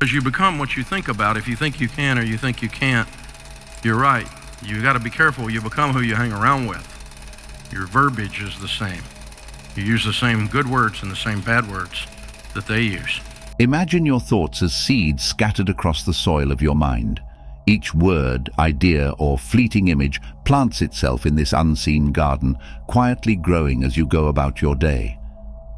Because you become what you think about. If you think you can or you think you can't, you're right. You got to be careful. You become who you hang around with. Your verbiage is the same. You use the same good words and the same bad words that they use. Imagine your thoughts as seeds scattered across the soil of your mind. Each word, idea, or fleeting image plants itself in this unseen garden, quietly growing as you go about your day.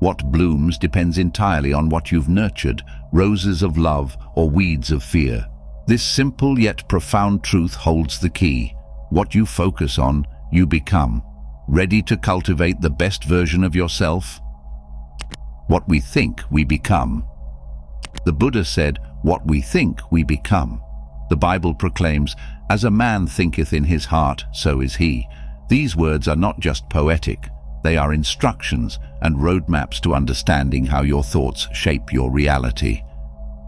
What blooms depends entirely on what you've nurtured, roses of love or weeds of fear. This simple yet profound truth holds the key. What you focus on, you become. Ready to cultivate the best version of yourself? What we think, we become. The Buddha said, "What we think, we become." The Bible proclaims, "As a man thinketh in his heart, so is he." These words are not just poetic. They are instructions and roadmaps to understanding how your thoughts shape your reality.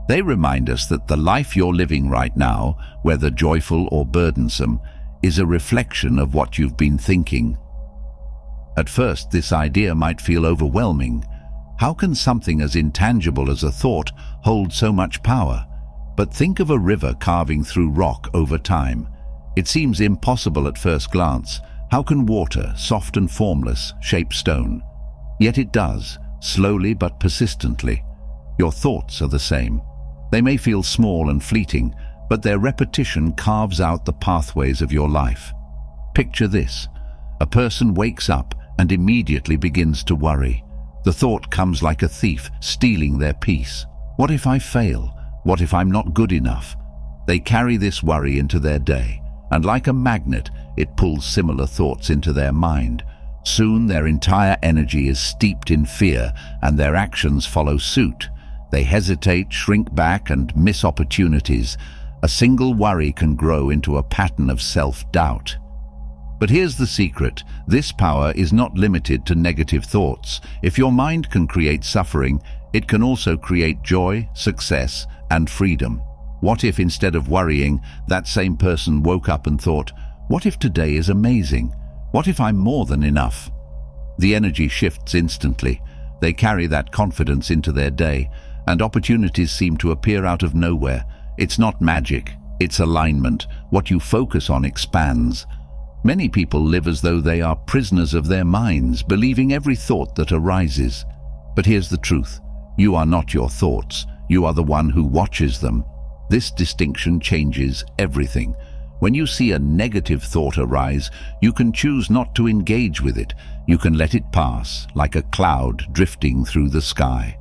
They remind us that the life you're living right now, whether joyful or burdensome, is a reflection of what you've been thinking. At first, this idea might feel overwhelming. How can something as intangible as a thought hold so much power? But think of a river carving through rock over time. It seems impossible at first glance. How can water, soft and formless, shape stone? Yet it does, slowly but persistently. Your thoughts are the same. They may feel small and fleeting, but their repetition carves out the pathways of your life. Picture this. A person wakes up and immediately begins to worry. The thought comes like a thief, stealing their peace. What if I fail? What if I'm not good enough? They carry this worry into their day, and like a magnet, it pulls similar thoughts into their mind. Soon their entire energy is steeped in fear, and their actions follow suit. They hesitate, shrink back, and miss opportunities. A single worry can grow into a pattern of self-doubt. But here's the secret. This power is not limited to negative thoughts. If your mind can create suffering, it can also create joy, success, and freedom. What if instead of worrying, that same person woke up and thought, "What if today is amazing? What if I'm more than enough?" The energy shifts instantly. They carry that confidence into their day, and opportunities seem to appear out of nowhere. It's not magic, it's alignment. What you focus on expands. Many people live as though they are prisoners of their minds, believing every thought that arises. But here's the truth. You are not your thoughts. You are the one who watches them. This distinction changes everything. When you see a negative thought arise, you can choose not to engage with it. You can let it pass, like a cloud drifting through the sky.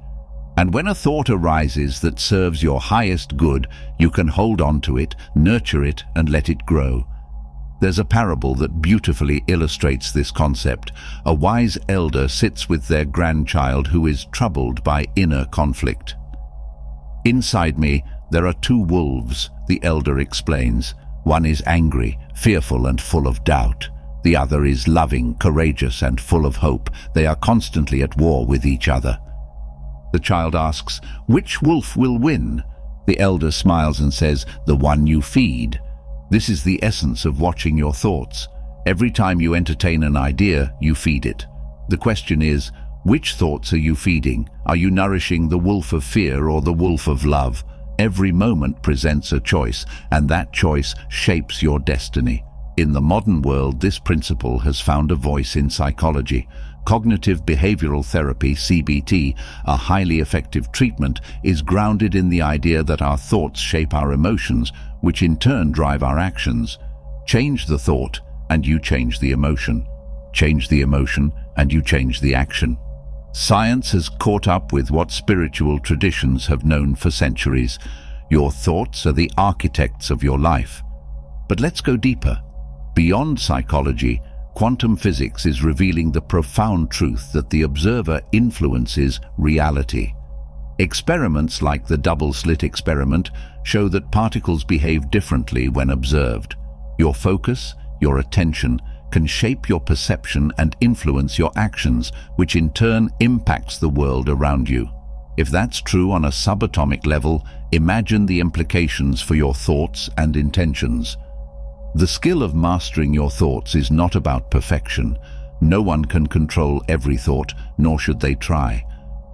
And when a thought arises that serves your highest good, you can hold on to it, nurture it, and let it grow. There's a parable that beautifully illustrates this concept. A wise elder sits with their grandchild who is troubled by inner conflict. "Inside me, there are two wolves," the elder explains. "One is angry, fearful, and full of doubt. The other is loving, courageous, and full of hope. They are constantly at war with each other." The child asks, "Which wolf will win?" The elder smiles and says, "The one you feed." This is the essence of watching your thoughts. Every time you entertain an idea, you feed it. The question is, which thoughts are you feeding? Are you nourishing the wolf of fear or the wolf of love? Every moment presents a choice, and that choice shapes your destiny. In the modern world, this principle has found a voice in psychology. Cognitive behavioral therapy, CBT, a highly effective treatment, is grounded in the idea that our thoughts shape our emotions, which in turn drive our actions. Change the thought, and you change the emotion. Change the emotion, and you change the action. Science has caught up with what spiritual traditions have known for centuries. Your thoughts are the architects of your life. But let's go deeper. Beyond psychology, quantum physics is revealing the profound truth that the observer influences reality. Experiments like the double-slit experiment show that particles behave differently when observed. Your focus, your attention, can shape your perception and influence your actions, which in turn impacts the world around you. If that's true on a subatomic level, imagine the implications for your thoughts and intentions. The skill of mastering your thoughts is not about perfection. No one can control every thought, nor should they try.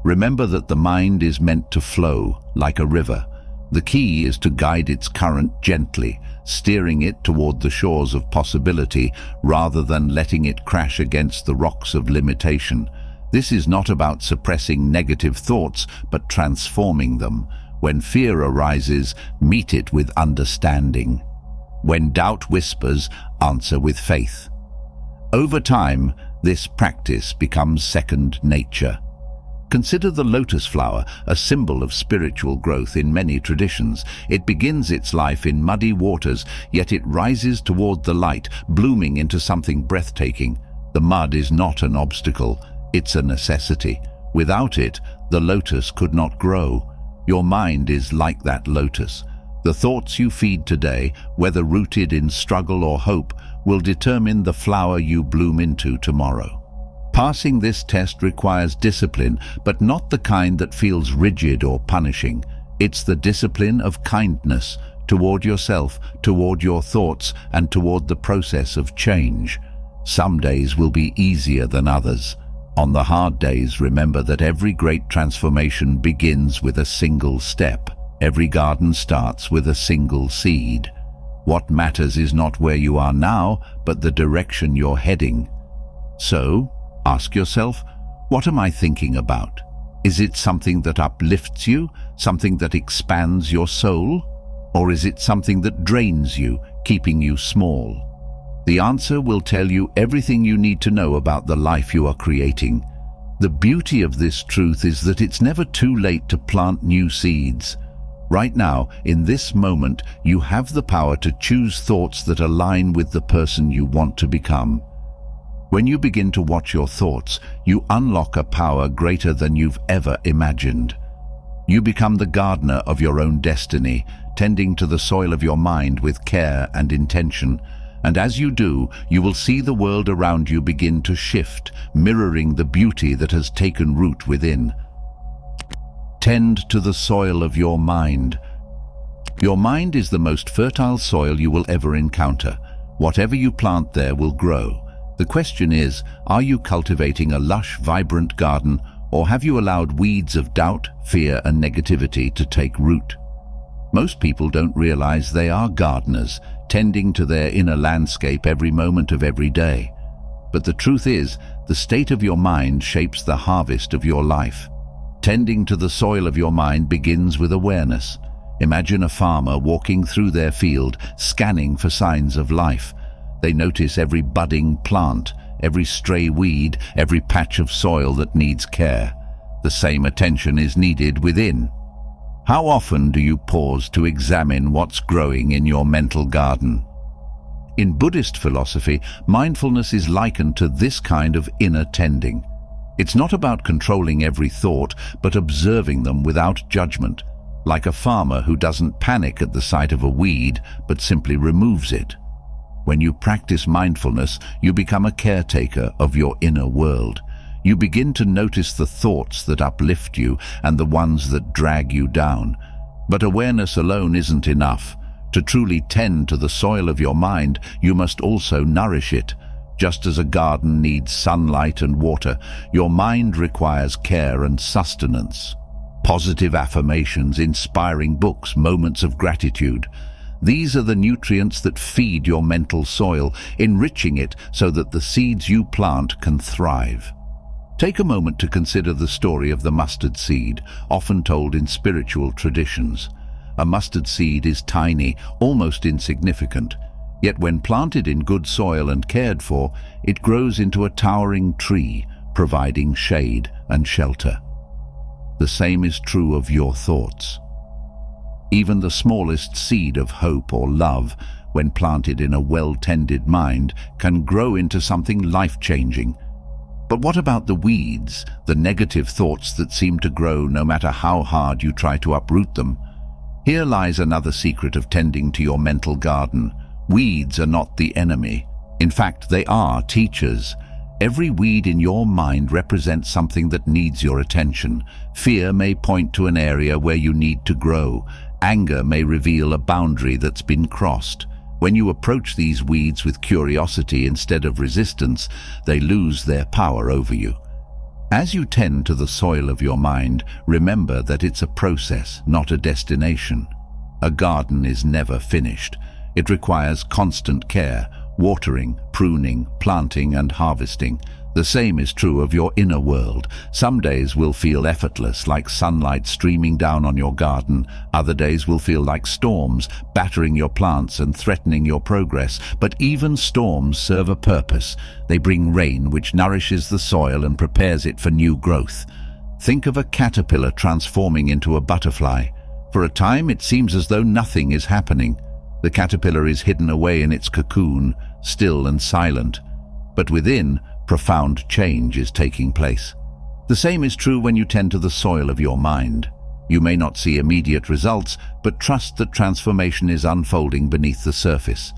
Remember that the mind is meant to flow, like a river. The key is to guide its current gently, steering it toward the shores of possibility rather than letting it crash against the rocks of limitation. This is not about suppressing negative thoughts, but transforming them. When fear arises, meet it with understanding. When doubt whispers, answer with faith. Over time, this practice becomes second nature. Consider the lotus flower, a symbol of spiritual growth in many traditions. It begins its life in muddy waters, yet it rises toward the light, blooming into something breathtaking. The mud is not an obstacle, it's a necessity. Without it, the lotus could not grow. Your mind is like that lotus. The thoughts you feed today, whether rooted in struggle or hope, will determine the flower you bloom into tomorrow. Passing this test requires discipline, but not the kind that feels rigid or punishing. It's the discipline of kindness toward yourself, toward your thoughts, and toward the process of change. Some days will be easier than others. On the hard days, remember that every great transformation begins with a single step. Every garden starts with a single seed. What matters is not where you are now, but the direction you're heading. So, ask yourself, what am I thinking about? Is it something that uplifts you, something that expands your soul? Or is it something that drains you, keeping you small? The answer will tell you everything you need to know about the life you are creating. The beauty of this truth is that it's never too late to plant new seeds. Right now, in this moment, you have the power to choose thoughts that align with the person you want to become. When you begin to watch your thoughts, you unlock a power greater than you've ever imagined. You become the gardener of your own destiny, tending to the soil of your mind with care and intention. And as you do, you will see the world around you begin to shift, mirroring the beauty that has taken root within. Tend to the soil of your mind. Your mind is the most fertile soil you will ever encounter. Whatever you plant there will grow. The question is, are you cultivating a lush, vibrant garden, or have you allowed weeds of doubt, fear, and negativity to take root? Most people don't realize they are gardeners, tending to their inner landscape every moment of every day. But the truth is, the state of your mind shapes the harvest of your life. Tending to the soil of your mind begins with awareness. Imagine a farmer walking through their field, scanning for signs of life. They notice every budding plant, every stray weed, every patch of soil that needs care. The same attention is needed within. How often do you pause to examine what's growing in your mental garden? In Buddhist philosophy, mindfulness is likened to this kind of inner tending. It's not about controlling every thought, but observing them without judgment, like a farmer who doesn't panic at the sight of a weed, but simply removes it. When you practice mindfulness, you become a caretaker of your inner world. You begin to notice the thoughts that uplift you and the ones that drag you down. But awareness alone isn't enough. To truly tend to the soil of your mind, you must also nourish it. Just as a garden needs sunlight and water, your mind requires care and sustenance. Positive affirmations, inspiring books, moments of gratitude. These are the nutrients that feed your mental soil, enriching it so that the seeds you plant can thrive. Take a moment to consider the story of the mustard seed, often told in spiritual traditions. A mustard seed is tiny, almost insignificant, yet when planted in good soil and cared for, it grows into a towering tree, providing shade and shelter. The same is true of your thoughts. Even the smallest seed of hope or love, when planted in a well-tended mind, can grow into something life-changing. But what about the weeds, the negative thoughts that seem to grow no matter how hard you try to uproot them? Here lies another secret of tending to your mental garden. Weeds are not the enemy. In fact, they are teachers. Every weed in your mind represents something that needs your attention. Fear may point to an area where you need to grow. Anger may reveal a boundary that's been crossed. When you approach these weeds with curiosity instead of resistance, they lose their power over you. As you tend to the soil of your mind, remember that it's a process, not a destination. A garden is never finished. It requires constant care, watering, pruning, planting and harvesting. The same is true of your inner world. Some days will feel effortless, like sunlight streaming down on your garden. Other days will feel like storms, battering your plants and threatening your progress. But even storms serve a purpose. They bring rain, which nourishes the soil and prepares it for new growth. Think of a caterpillar transforming into a butterfly. For a time, it seems as though nothing is happening. The caterpillar is hidden away in its cocoon, still and silent. But within, profound change is taking place. The same is true when you tend to the soil of your mind. You may not see immediate results, but trust that transformation is unfolding beneath the surface.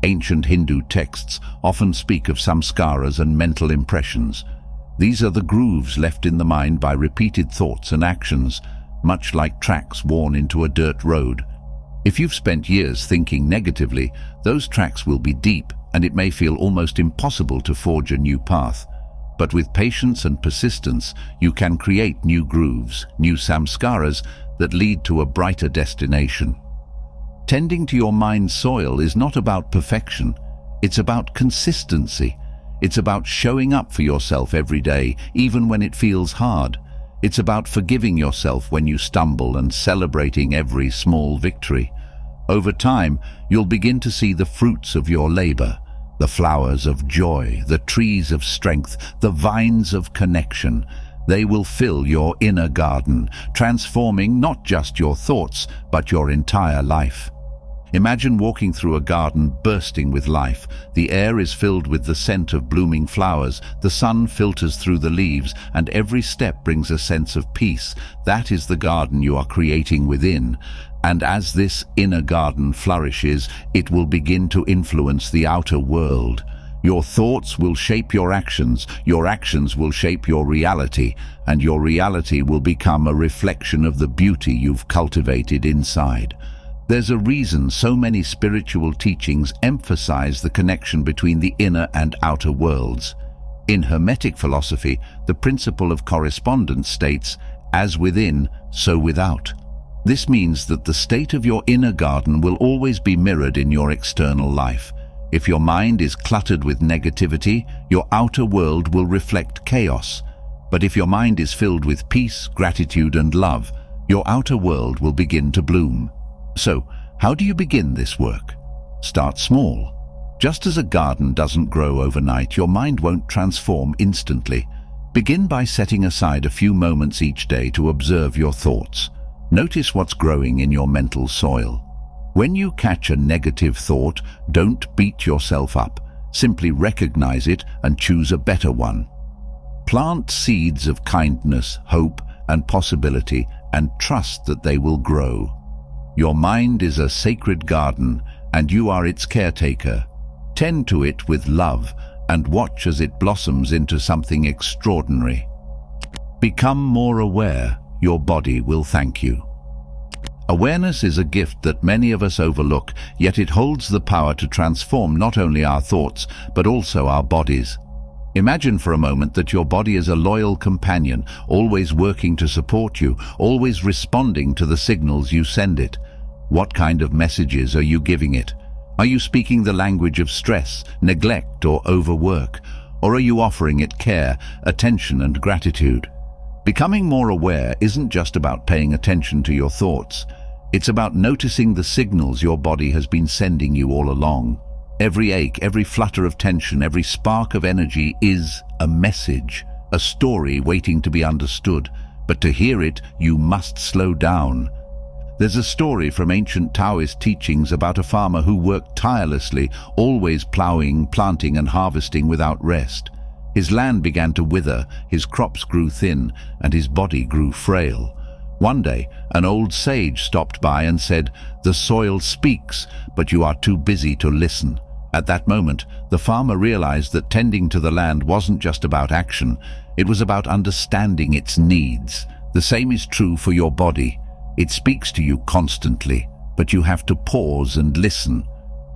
Ancient Hindu texts often speak of samskaras and mental impressions. These are the grooves left in the mind by repeated thoughts and actions, much like tracks worn into a dirt road. If you've spent years thinking negatively, those tracks will be deep, and it may feel almost impossible to forge a new path. But with patience and persistence, you can create new grooves, new samskaras that lead to a brighter destination. Tending to your mind's soil is not about perfection. It's about consistency. It's about showing up for yourself every day, even when it feels hard. It's about forgiving yourself when you stumble and celebrating every small victory. Over time, you'll begin to see the fruits of your labor, the flowers of joy, the trees of strength, the vines of connection. They will fill your inner garden, transforming not just your thoughts, but your entire life. Imagine walking through a garden bursting with life. The air is filled with the scent of blooming flowers, the sun filters through the leaves, and every step brings a sense of peace. That is the garden you are creating within. And as this inner garden flourishes, it will begin to influence the outer world. Your thoughts will shape your actions will shape your reality, and your reality will become a reflection of the beauty you've cultivated inside. There's a reason so many spiritual teachings emphasize the connection between the inner and outer worlds. In Hermetic philosophy, the principle of correspondence states, "As within, so without." This means that the state of your inner garden will always be mirrored in your external life. If your mind is cluttered with negativity, your outer world will reflect chaos. But if your mind is filled with peace, gratitude, and love, your outer world will begin to bloom. So, how do you begin this work? Start small. Just as a garden doesn't grow overnight, your mind won't transform instantly. Begin by setting aside a few moments each day to observe your thoughts. Notice what's growing in your mental soil. When you catch a negative thought, don't beat yourself up. Simply recognize it and choose a better one. Plant seeds of kindness, hope, and possibility, and trust that they will grow. Your mind is a sacred garden, and you are its caretaker. Tend to it with love, and watch as it blossoms into something extraordinary. Become more aware. Your body will thank you. Awareness is a gift that many of us overlook, yet it holds the power to transform not only our thoughts, but also our bodies. Imagine for a moment that your body is a loyal companion, always working to support you, always responding to the signals you send it. What kind of messages are you giving it? Are you speaking the language of stress, neglect, or overwork? Or are you offering it care, attention, and gratitude? Becoming more aware isn't just about paying attention to your thoughts. It's about noticing the signals your body has been sending you all along. Every ache, every flutter of tension, every spark of energy is a message, a story waiting to be understood. But to hear it, you must slow down. There's a story from ancient Taoist teachings about a farmer who worked tirelessly, always plowing, planting, and harvesting without rest. His land began to wither, his crops grew thin, and his body grew frail. One day, an old sage stopped by and said, "The soil speaks, but you are too busy to listen." At that moment, the farmer realized that tending to the land wasn't just about action, it was about understanding its needs. The same is true for your body. It speaks to you constantly, but you have to pause and listen.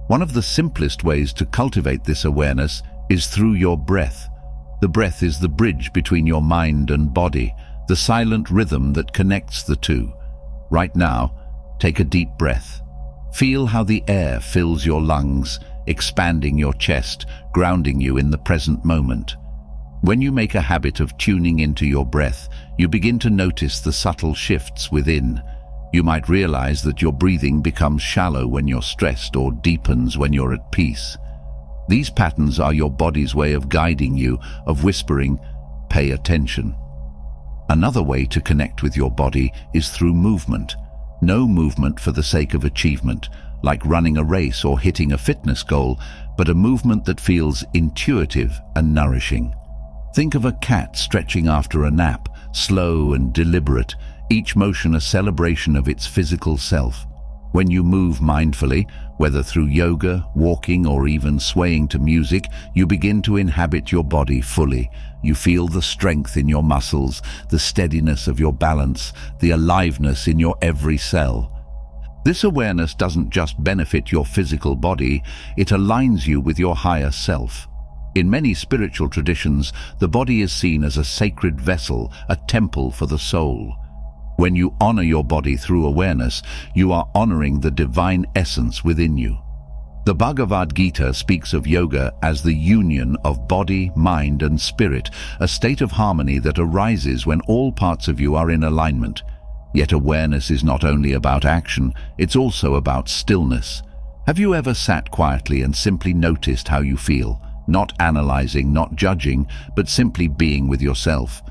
One of the simplest ways to cultivate this awareness is through your breath. The breath is the bridge between your mind and body, the silent rhythm that connects the two. Right now, Take a deep breath. Feel how the air fills your lungs, expanding your chest, grounding you in the present moment. When you make a habit of tuning into your breath, you begin to notice the subtle shifts within. You might realize that your breathing becomes shallow when you're stressed or deepens when you're at peace. These patterns are your body's way of guiding you, of whispering, "Pay attention." Another way to connect with your body is through movement. No movement for the sake of achievement, like running a race or hitting a fitness goal, but a movement that feels intuitive and nourishing. Think of a cat stretching after a nap, slow and deliberate, each motion a celebration of its physical self. When you move mindfully, whether through yoga, walking, or even swaying to music, you begin to inhabit your body fully. You feel the strength in your muscles, the steadiness of your balance, the aliveness in your every cell. This awareness doesn't just benefit your physical body, it aligns you with your higher self. In many spiritual traditions, the body is seen as a sacred vessel, a temple for the soul. When you honor your body through awareness, you are honoring the divine essence within you. The Bhagavad Gita speaks of yoga as the union of body, mind, and spirit, a state of harmony that arises when all parts of you are in alignment. Yet awareness is not only about action, it's also about stillness. Have you ever sat quietly and simply noticed how you feel? Not analyzing, not judging, but simply being with yourself.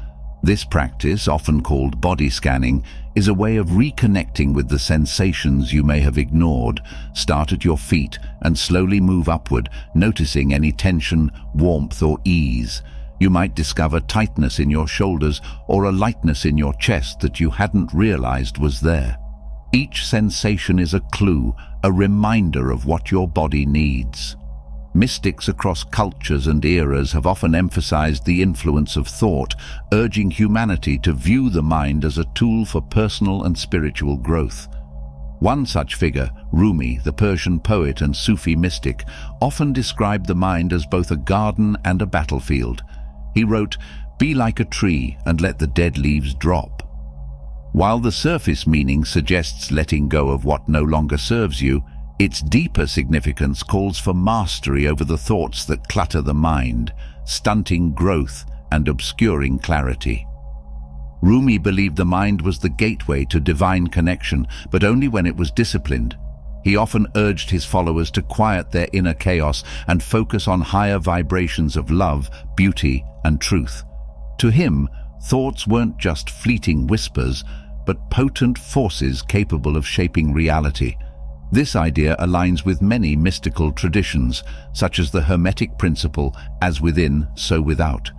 This practice, often called body scanning, is a way of reconnecting with the sensations you may have ignored. Start at your feet and slowly move upward, noticing any tension, warmth, or ease. You might discover tightness in your shoulders or a lightness in your chest that you hadn't realized was there. Each sensation is a clue, a reminder of what your body needs. Mystics across cultures and eras have often emphasized the influence of thought, urging humanity to view the mind as a tool for personal and spiritual growth. One such figure, Rumi, the Persian poet and Sufi mystic, often described the mind as both a garden and a battlefield. He wrote, "Be like a tree and let the dead leaves drop." While the surface meaning suggests letting go of what no longer serves you, its deeper significance calls for mastery over the thoughts that clutter the mind, stunting growth and obscuring clarity. Rumi believed the mind was the gateway to divine connection, but only when it was disciplined. He often urged his followers to quiet their inner chaos and focus on higher vibrations of love, beauty, and truth. To him, thoughts weren't just fleeting whispers, but potent forces capable of shaping reality. This idea aligns with many mystical traditions, such as the Hermetic principle, as within, so without.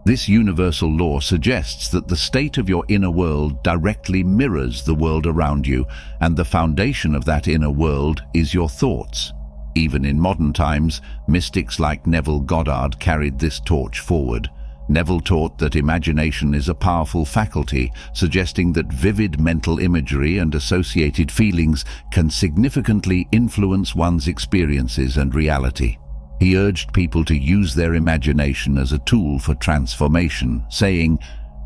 This universal law suggests that the state of your inner world directly mirrors the world around you, and the foundation of that inner world is your thoughts. Even in modern times, mystics like Neville Goddard carried this torch forward. Neville taught that imagination is a powerful faculty, suggesting that vivid mental imagery and associated feelings can significantly influence one's experiences and reality. He urged people to use their imagination as a tool for transformation, saying,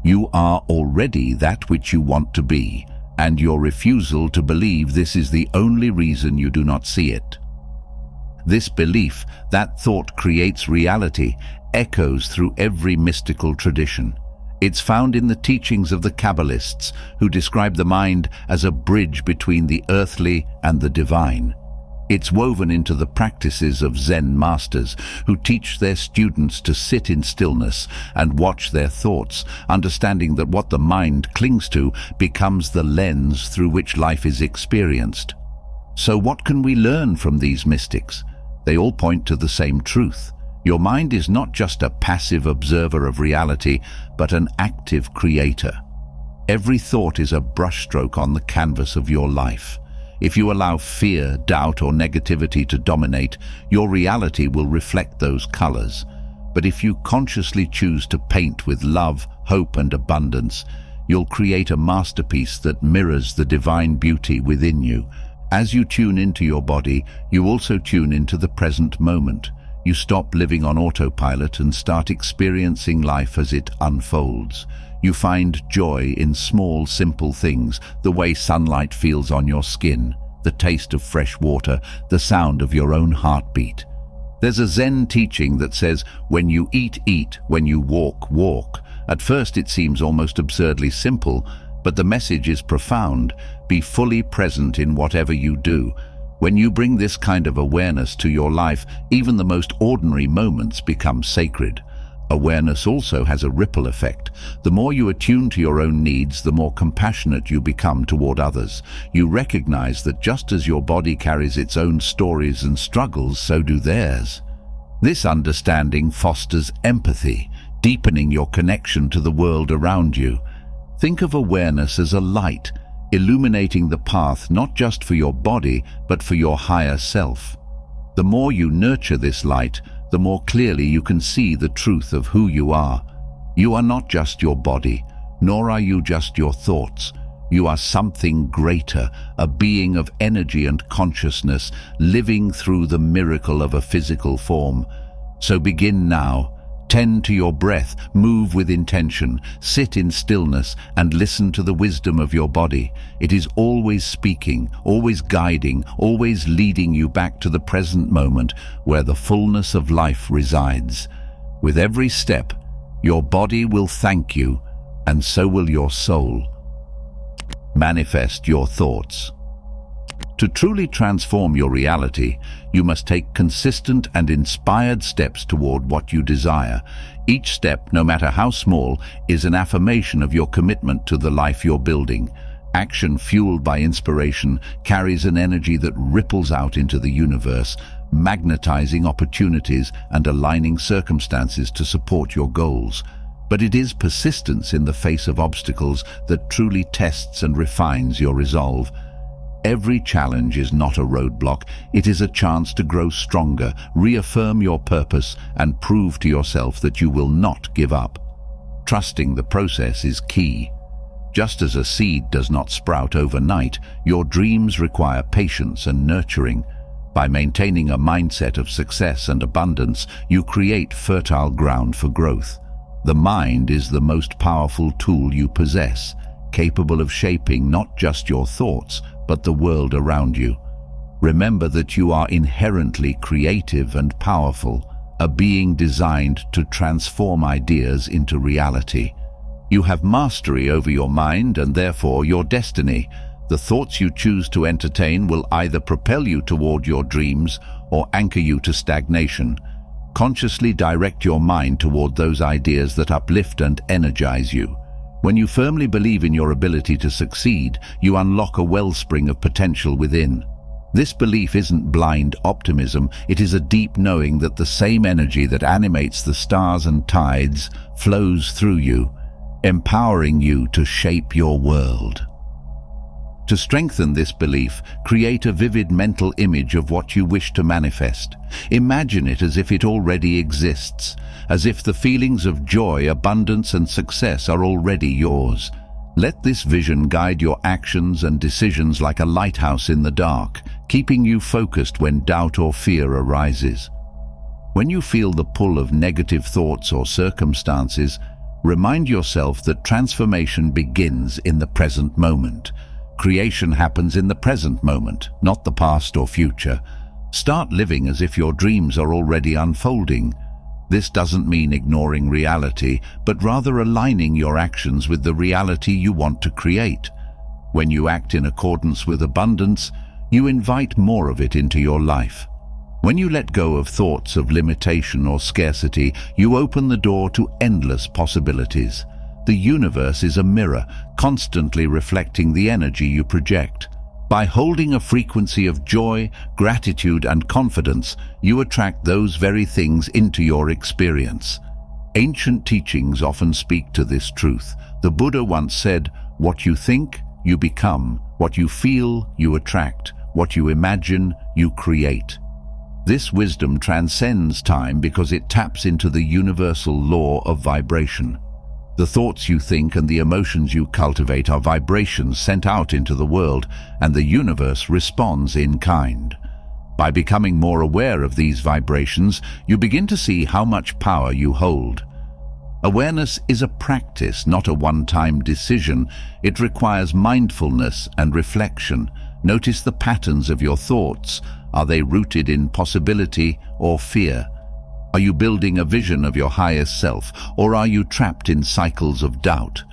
"You are already that which you want to be, and your refusal to believe this is the only reason you do not see it." This belief, that thought creates reality, echoes through every mystical tradition. It's found in the teachings of the Kabbalists, who describe the mind as a bridge between the earthly and the divine. It's woven into the practices of Zen masters, who teach their students to sit in stillness and watch their thoughts, understanding that what the mind clings to becomes the lens through which life is experienced. So what can we learn from these mystics? They all point to the same truth. Your mind is not just a passive observer of reality, but an active creator. Every thought is a brushstroke on the canvas of your life. If you allow fear, doubt, or negativity to dominate, your reality will reflect those colors. But if you consciously choose to paint with love, hope, and abundance, you'll create a masterpiece that mirrors the divine beauty within you. As you tune into your body, you also tune into the present moment. You stop living on autopilot and start experiencing life as it unfolds. You find joy in small, simple things, the way sunlight feels on your skin, the taste of fresh water, the sound of your own heartbeat. There's a Zen teaching that says, when you eat, eat, when you walk, walk. At first it seems almost absurdly simple, but the message is profound. Be fully present in whatever you do. When you bring this kind of awareness to your life, even the most ordinary moments become sacred. Awareness also has a ripple effect. The more you attune to your own needs, the more compassionate you become toward others. You recognize that just as your body carries its own stories and struggles, so do theirs. This understanding fosters empathy, deepening your connection to the world around you. Think of awareness as a light, illuminating the path not just for your body, but for your higher self. The more you nurture this light, the more clearly you can see the truth of who you are. You are not just your body, nor are you just your thoughts. You are something greater, a being of energy and consciousness, living through the miracle of a physical form. So begin now. Tend to your breath, move with intention, sit in stillness, and listen to the wisdom of your body. It is always speaking, always guiding, always leading you back to the present moment where the fullness of life resides. With every step, your body will thank you, and so will your soul. Manifest your thoughts. To truly transform your reality, you must take consistent and inspired steps toward what you desire. Each step, no matter how small, is an affirmation of your commitment to the life you're building. Action fueled by inspiration carries an energy that ripples out into the universe, magnetizing opportunities and aligning circumstances to support your goals. But it is persistence in the face of obstacles that truly tests and refines your resolve. Every challenge is not a roadblock. It is a chance to grow stronger, reaffirm your purpose, and prove to yourself that you will not give up. Trusting the process is key. Just as a seed does not sprout overnight, your dreams require patience and nurturing. By maintaining a mindset of success and abundance, you create fertile ground for growth. The mind is the most powerful tool you possess, capable of shaping not just your thoughts, but the world around you. Remember that you are inherently creative and powerful, a being designed to transform ideas into reality. You have mastery over your mind and therefore your destiny. The thoughts you choose to entertain will either propel you toward your dreams or anchor you to stagnation. Consciously direct your mind toward those ideas that uplift and energize you. When you firmly believe in your ability to succeed, you unlock a wellspring of potential within. This belief isn't blind optimism, it is a deep knowing that the same energy that animates the stars and tides flows through you, empowering you to shape your world. To strengthen this belief, create a vivid mental image of what you wish to manifest. Imagine it as if it already exists, as if the feelings of joy, abundance, and success are already yours. Let this vision guide your actions and decisions like a lighthouse in the dark, keeping you focused when doubt or fear arises. When you feel the pull of negative thoughts or circumstances, remind yourself that transformation begins in the present moment. Creation happens in the present moment, not the past or future. Start living as if your dreams are already unfolding. This doesn't mean ignoring reality, but rather aligning your actions with the reality you want to create. When you act in accordance with abundance, you invite more of it into your life. When you let go of thoughts of limitation or scarcity, you open the door to endless possibilities. The universe is a mirror, constantly reflecting the energy you project. By holding a frequency of joy, gratitude, and confidence, you attract those very things into your experience. Ancient teachings often speak to this truth. The Buddha once said, "What you think, you become. What you feel, you attract. What you imagine, you create." This wisdom transcends time because it taps into the universal law of vibration. The thoughts you think and the emotions you cultivate are vibrations sent out into the world, and the universe responds in kind. By becoming more aware of these vibrations, you begin to see how much power you hold. Awareness is a practice, not a one-time decision. It requires mindfulness and reflection. Notice the patterns of your thoughts. Are they rooted in possibility or fear? Are you building a vision of your highest self, or are you trapped in cycles of doubt?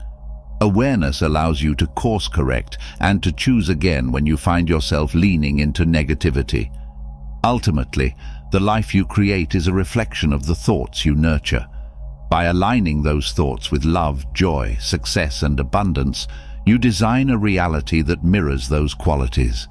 Awareness allows you to course correct and to choose again when you find yourself leaning into negativity. Ultimately, the life you create is a reflection of the thoughts you nurture. By aligning those thoughts with love, joy, success, and abundance, you design a reality that mirrors those qualities.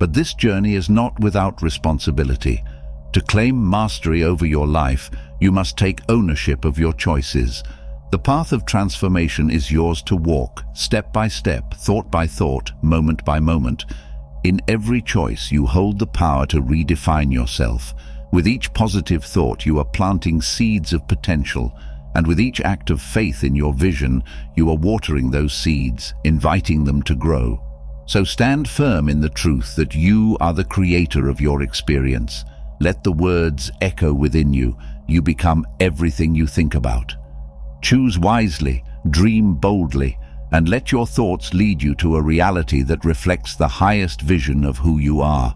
But this journey is not without responsibility. To claim mastery over your life, you must take ownership of your choices. The path of transformation is yours to walk, step by step, thought by thought, moment by moment. In every choice, you hold the power to redefine yourself. With each positive thought, you are planting seeds of potential, and with each act of faith in your vision, you are watering those seeds, inviting them to grow. So stand firm in the truth that you are the creator of your experience. Let the words echo within you. You become everything you think about. Choose wisely, dream boldly, and let your thoughts lead you to a reality that reflects the highest vision of who you are.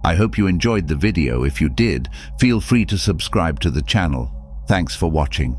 I hope you enjoyed the video. If you did, feel free to subscribe to the channel. Thanks for watching.